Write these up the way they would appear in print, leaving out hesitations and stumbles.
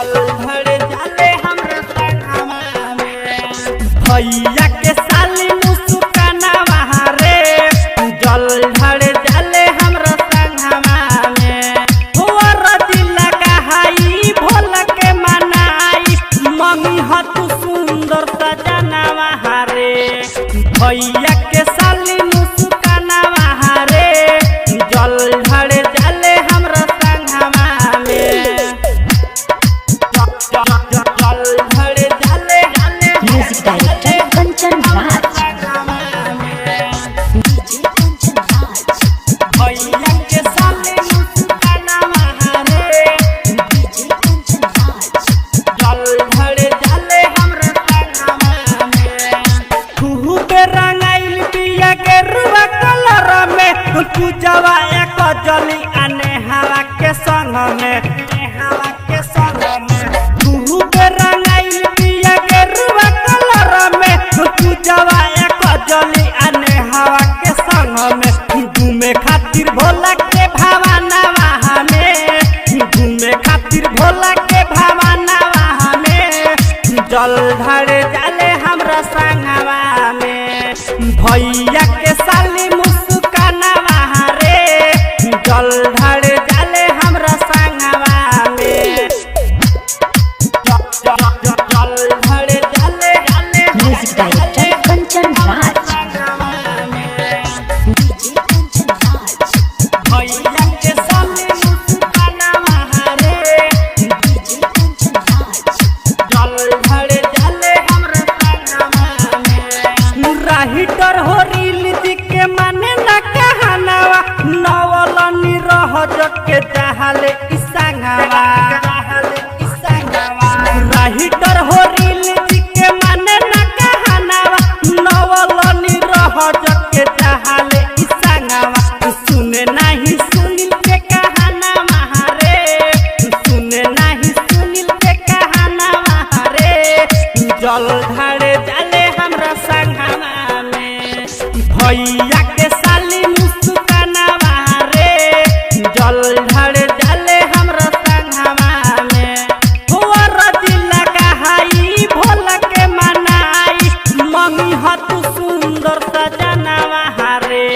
जल ढारे जाले हमरा संगमा में भैया के साली मुस्कानावा रे जल ढारे जाले हमरा संगमा में होर दिल लगाई भोल के मनाई मम्मी ह तू सुंदर सजनावा रे भैया के साली मुस्कानावा रे जल ढारे जाले हमरा संगमा में जल ढारे जाले music director Kanchan Raj DJ Kanchan Raj भैया के साली मुस्कानावा रे डीजे कंचन राज जल ढारे जाले हमरा संगमा में खूब रंगाइल बिया के रुआ कलर में तू जवा एक जली आने हवा के संग में हवा के संग में खूब रंगाइल बिया के रुआ कलर में तू जवा एक जली आने हवा के संग में घूमे खातिर भोला के भावनावा में घूमे खातिर भोला के भावनावा में जल ढारे जाले हमरा संगवा में भैया के साली मुस्कानावा रे जल ढारे जाले हमरा संगवा में जल ढारे जाले music director Kanchan Raj DJ Kanchan Raj भैया के साली मुस्कानावा रे डीजे कंचन राज जल ढारे जाले हमरा संगवा में राहिटर हो रील दिखे माने ना कहनावा नवल निरह जके चाहले इसंगवा राहिटर हो रील दिखे माने ना कहनावा नवल निरह जके चाहले इसंगवा सुने नहीं सुनिल के कहनावा रे सुने नहीं सुनिल के कहनावा रे जल ढारे जाले हमरा संगमा में भैया के साली मुस्कानावा रे जल ढारे जाले हमरा संगमा में होर दिल लगाई भोल के मनाई मम्मी ह तू सुंदर सजनावा रे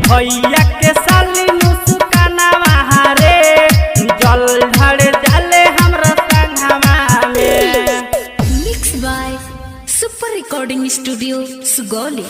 भैया के साली मुस्कानावा रे जल ढारे जाले हमरा संगमा में mix by super recording studio Sugauli.